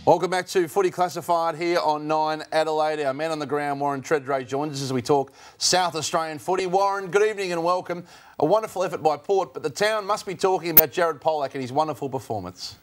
Welcome back to Footy Classified here on 9 Adelaide. Our man on the ground, Warren Tredrea, joins us as we talk South Australian footy. Warren, good evening and welcome. A wonderful effort by Port, but the town must be talking about Jared Pollock and his wonderful performance.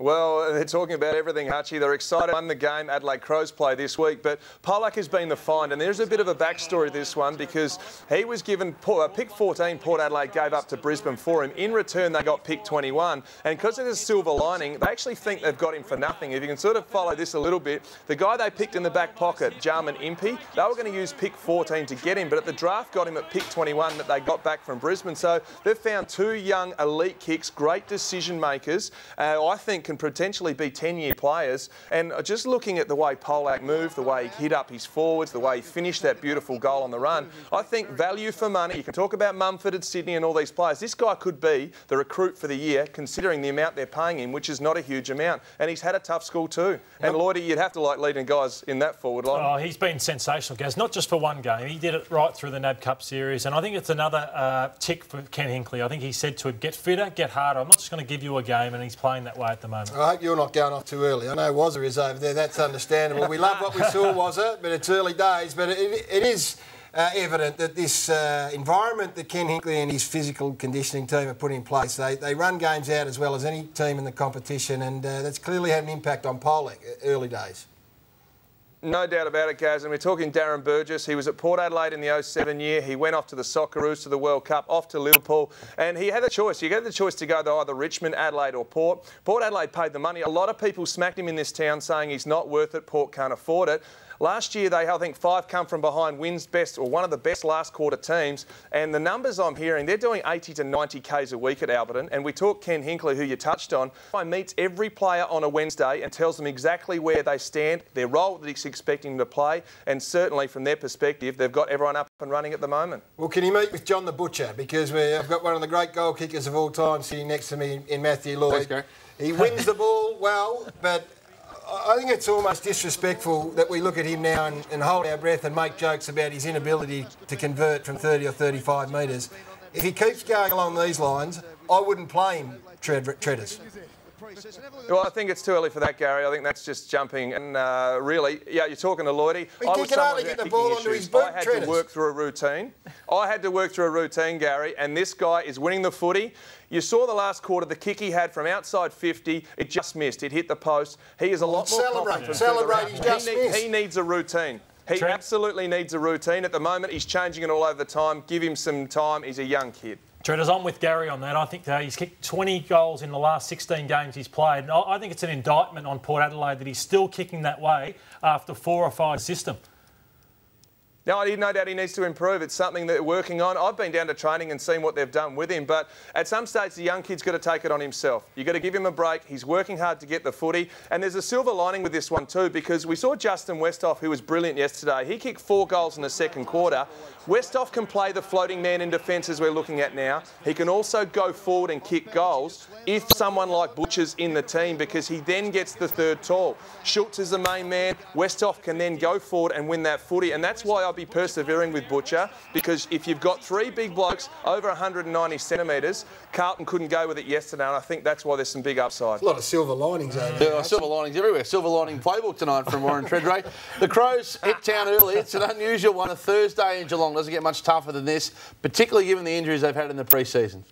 Well, they're talking about everything, Hutchie. They're excited. Won the game Adelaide Crows play this week, but Pollock has been the find, and there's a bit of a backstory to this one because he was given pick 14. Port Adelaide gave up to Brisbane for him. In return, they got pick 21, and because of the silver lining, they actually think they've got him for nothing. If you can sort of follow this a little bit, the guy they picked in the back pocket, Jarman Impey, they were going to use pick 14 to get him, but at the draft got him at pick 21 that they got back from Brisbane. So they've found two young elite kicks, great decision makers. I think can potentially be 10-year players, and just looking at the way Polak moved, the way he hit up his forwards, the way he finished that beautiful goal on the run, I think value for money. You can talk about Mumford and Sydney and all these players. This guy could be the recruit for the year, considering the amount they're paying him, which is not a huge amount, and he's had a tough school too. And Lloydie, you'd have to like leading guys in that forward line. Oh, he's been sensational, Gaz, not just for one game. He did it right through the NAB Cup series, and I think it's another tick for Ken Hinkley. I think he said to him, get fitter, get harder. I'm not just going to give you a game, and he's playing that way at the moment. I hope you're not going off too early. I know Wazza is over there, that's understandable. We love what we saw, Wazza, but it's early days. But it is evident that this environment that Ken Hinkley and his physical conditioning team have put in place, they run games out as well as any team in the competition, and that's clearly had an impact on Pollock early days. No doubt about it, Gaz. And we're talking Darren Burgess. He was at Port Adelaide in the 07 year. He went off to the Socceroos, to the World Cup, off to Liverpool. And he had a choice. You get the choice to go to either Richmond, Adelaide or Port. Port Adelaide paid the money. A lot of people smacked him in this town saying he's not worth it, Port can't afford it. Last year, I think 5 come from behind wins best, or one of the best last quarter teams. And the numbers I'm hearing, they're doing 80 to 90 Ks a week at Alberton. And we talk Ken Hinkley, who you touched on. He meets every player on a Wednesday and tells them exactly where they stand, their role that he's expecting them to play. And certainly from their perspective, they've got everyone up and running at the moment. Well, can you meet with John the Butcher? Because I've got one of the great goal kickers of all time sitting next to me in Matthew Lloyd. Thanks, Gary. He wins the ball well, but I think it's almost disrespectful that we look at him now and hold our breath and make jokes about his inability to convert from 30 or 35 metres. If he keeps going along these lines, I wouldn't play him, Treaders. Well, I think it's too early for that, Gary. I think that's just jumping. And really, yeah, you're talking to Lloydie. He can only get the ball onto his boot, I had to work through a routine. Gary, and this guy is winning the footy. You saw the last quarter, the kick he had from outside 50, it just missed. It hit the post. He is a lot more confident. Celebrate, he's just missed. He needs a routine. He absolutely needs a routine. At the moment, he's changing it all over the time. Give him some time. He's a young kid. Treaders, I'm with Gary on that. I think he's kicked 20 goals in the last 16 games he's played. And I think it's an indictment on Port Adelaide that he's still kicking that way after 4 or 5 system. No doubt he needs to improve. It's something that they're working on. I've been down to training and seen what they've done with him, but at some stage the young kid's got to take it on himself. You've got to give him a break. He's working hard to get the footy, and there's a silver lining with this one too, because we saw Justin Westhoff, who was brilliant yesterday. He kicked 4 goals in the second quarter. Westhoff can play the floating man in defence as we're looking at now. He can also go forward and kick goals if someone like Butcher's in the team, because he then gets the third tall. Schultz is the main man. Westhoff can then go forward and win that footy, and that's why I'll be persevering with Butcher, because if you've got 3 big blokes over 190 centimetres, Carlton couldn't go with it yesterday, and I think that's why there's some big upside. A lot of silver linings over there. There are silver linings everywhere. Silver lining playbook tonight from Warren Tredrea. The Crows hit town early. It's an unusual one, a Thursday in Geelong. Doesn't get much tougher than this, particularly given the injuries they've had in the pre-season.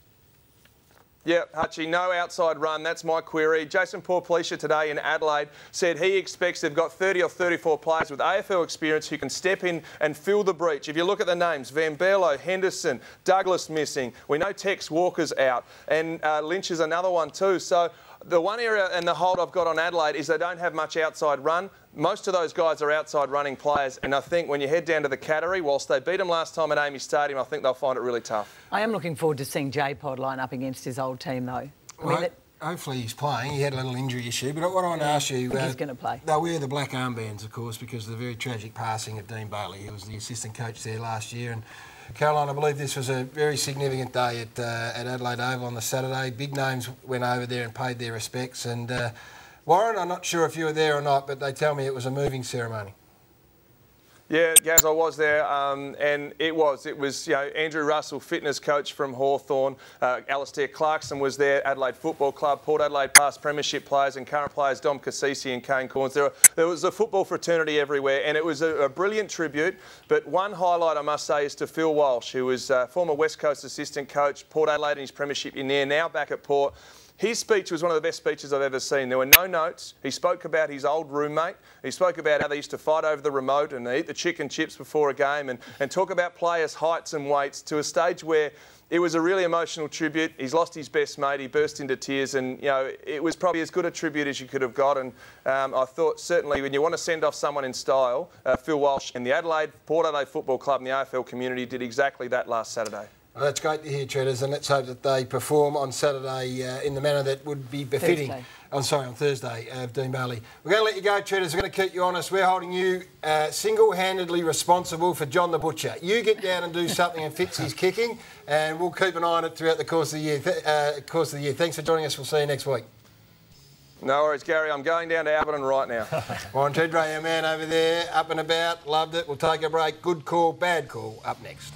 Yeah, Hutchie, no outside run. That's my query. Jason Porplesia today in Adelaide said he expects they've got 30 or 34 players with AFL experience who can step in and fill the breach. If you look at the names, Van Berlo, Henderson, Douglas missing. We know Tex Walker's out, and Lynch is another one too. So the one area and the hold I've got on Adelaide is they don't have much outside run. Most of those guys are outside running players, and I think when you head down to the Cattery, whilst they beat them last time at Amy Stadium, I think they'll find it really tough. I am looking forward to seeing J-Pod line up against his old team, though. Hopefully he's playing. He had a little injury issue, but what I want to ask you... he's going to play. They'll wear the black armbands, of course, because of the very tragic passing of Dean Bailey, who was the assistant coach there last year. And Caroline, I believe this was a very significant day at Adelaide Oval on the Saturday. Big names went over there and paid their respects, and... Warren, I'm not sure if you were there or not, but they tell me it was a moving ceremony. Yeah, Gaz, I was there, and it was Andrew Russell, fitness coach from Hawthorn. Alistair Clarkson was there, Adelaide Football Club, Port Adelaide past premiership players and current players, Dom Cassisi and Kane Corns. There was a football fraternity everywhere, and it was a brilliant tribute. But one highlight, I must say, is to Phil Walsh, who was former West Coast assistant coach, Port Adelaide in his premiership in there, now back at Port. His speech was one of the best speeches I've ever seen. There were no notes. He spoke about his old roommate. He spoke about how they used to fight over the remote and eat the chicken chips before a game and talk about players' heights and weights to a stage where it was a really emotional tribute. He's lost his best mate. He burst into tears and, it was probably as good a tribute as you could have got. And I thought certainly when you want to send off someone in style, Phil Walsh and the Port Adelaide Football Club and the AFL community did exactly that last Saturday. Well, that's great to hear, Treaders, and let's hope that they perform on Saturday in the manner that would be befitting. On Thursday, Dean Bailey. We're going to let you go, Treaders. We're going to keep you honest. We're holding you single-handedly responsible for John the Butcher. You get down and do something and fix his kicking, and we'll keep an eye on it throughout the course of the year. Thanks for joining us. We'll see you next week. No worries, Gary. I'm going down to Alberton right now. Warren Tedray, our man over there, up and about. Loved it. We'll take a break. Good call, bad call. Up next.